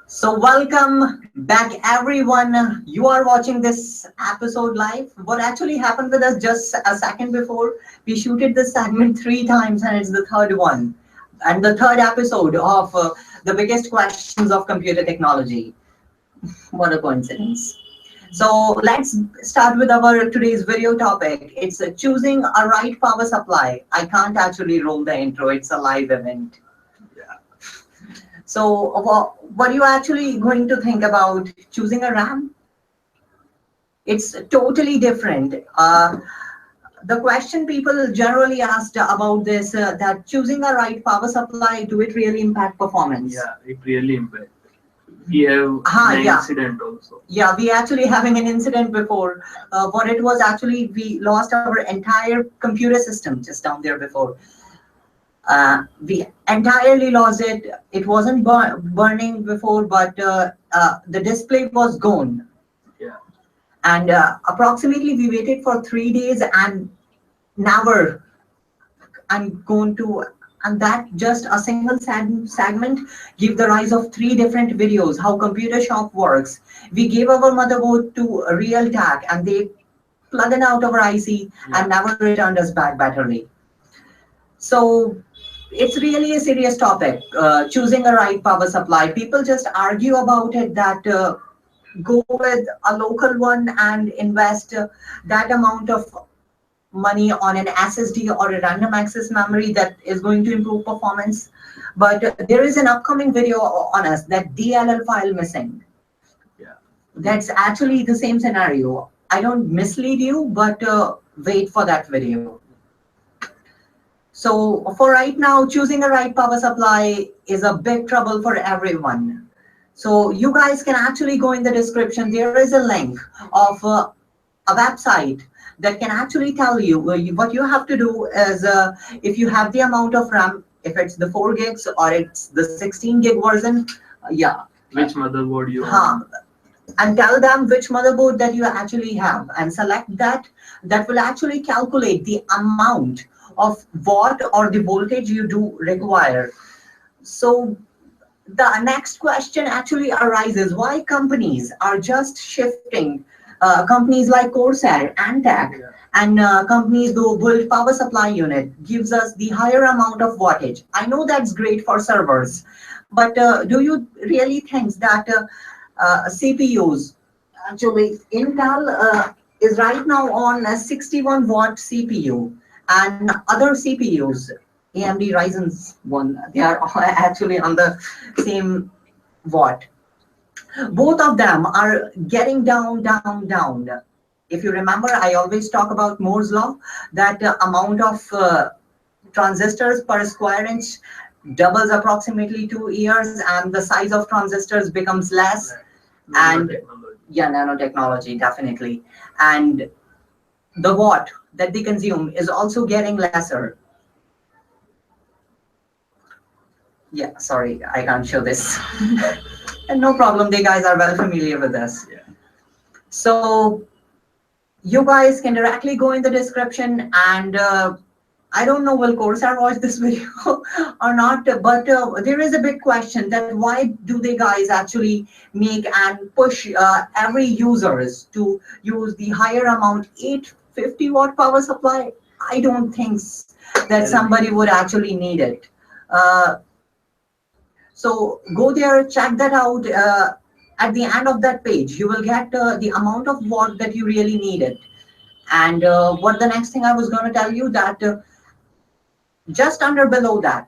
So welcome back everyone. You are watching this episode live. What actually happened with us just a second before, we shooted this segment three times and it's the third one. And the third episode of the biggest questions of computer technology. What a coincidence. So let's start with our today's video topic. It's choosing a right power supply. I can't actually roll the intro. It's a live event. So what are you actually going to think about choosing a RAM? It's totally different. The question people generally asked about this, that choosing a right power supply, do it really impact performance? Yeah, it really impacts. We have an Yeah. incident also. Yeah, we actually having an incident before. What it was actually, we lost our entire computer system just down there before. We entirely lost it. It wasn't burning before, but the display was gone. Yeah. And approximately we waited for 3 days and never I'm going to, and that just a single segment give the rise of three different videos how computer shop works. We gave our motherboard to Realtek and they plugged it out our IC and never returned us back battery. So it's really a serious topic, choosing a right power supply. People just argue about it that go with a local one and invest that amount of money on an SSD or a random access memory that is going to improve performance. But there is an upcoming video on us that DLL file missing. Yeah. That's actually the same scenario. I don't mislead you, but wait for that video. So for right now, choosing a right power supply is a big trouble for everyone. So you guys can actually go in the description. There is a link of a website that can actually tell you what you have to do is if you have the amount of RAM, if it's the 4 gigs or it's the 16 gig version, yeah. Which motherboard you want. And tell them which motherboard that you actually have and select that. That will actually calculate the amount of watt or the voltage you do require. So the next question actually arises, why companies are just shifting, companies like Corsair, Antec, and companies who build power supply unit gives us the higher amount of wattage. I know that's great for servers, but do you really think that CPUs, actually Intel is right now on a 61 watt CPU and other CPUs, AMD Ryzen's one, they are actually on the same watt. Both of them are getting down, down, down. If you remember, I always talk about Moore's law, that amount of transistors per square inch doubles approximately 2 years and the size of transistors becomes less. And yeah, nanotechnology, definitely. And the watt that they consume is also getting lesser. Yeah, sorry, I can't show this. And no problem, they guys are well familiar with this. Yeah. So you guys can directly go in the description and I don't know will Corsair watch this video or not, but there is a big question that why do they guys actually make and push every users to use the higher amount 850 watt power supply? I don't think that somebody would actually need it. So go there, check that out. At the end of that page, you will get the amount of watt that you really needed. And what the next thing I was going to tell you that just under below that,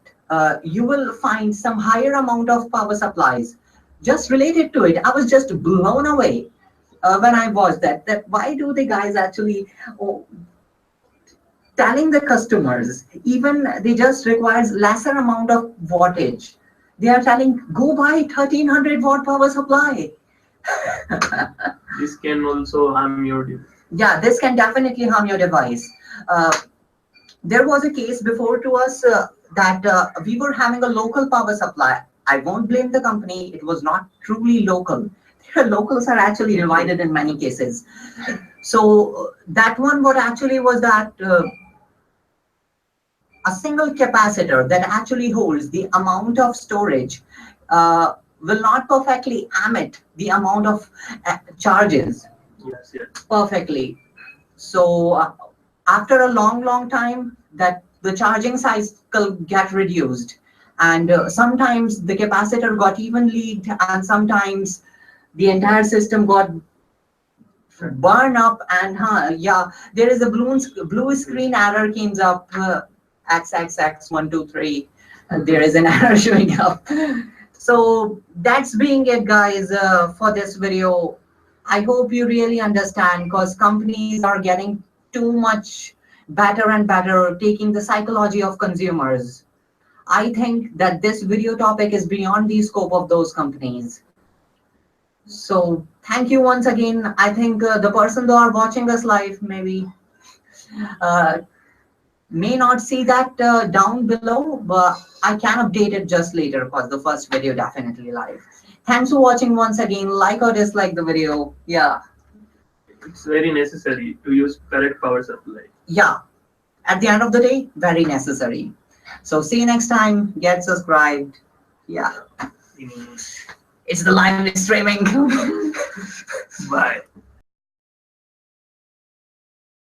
you will find some higher amount of power supplies. Just related to it, I was just blown away when I watched that. That why do the guys actually telling the customers, even they just requires lesser amount of wattage. They are telling, go buy 1300 watt power supply. This can also harm your device. Yeah, this can definitely harm your device. There was a case before to us that we were having a local power supply. I won't blame the company. It was not truly local. Locals are actually divided in many cases. So that one, what actually was that a single capacitor that actually holds the amount of storage will not perfectly emit the amount of charges Yes, yes. perfectly. So after a long time, that the charging cycle get reduced, and sometimes the capacitor got even leaked, and sometimes the entire system got burn up, and yeah, there is a blue screen error comes up, XXX123. There is an error showing up. So that's being it, guys, for this video. I hope you really understand, because companies are getting too much better and better, taking the psychology of consumers. I think that this video topic is beyond the scope of those companies. So thank you once again. I think the person who are watching us live maybe uh, may not see that down below, but I can update it just later, because the first video definitely live. Thanks for watching once again. Like or dislike the video. Yeah. It's very necessary to use correct power supply. Yeah. At the end of the day, very necessary. So see you next time. Get subscribed. Yeah. In English. It's the live streaming. Bye.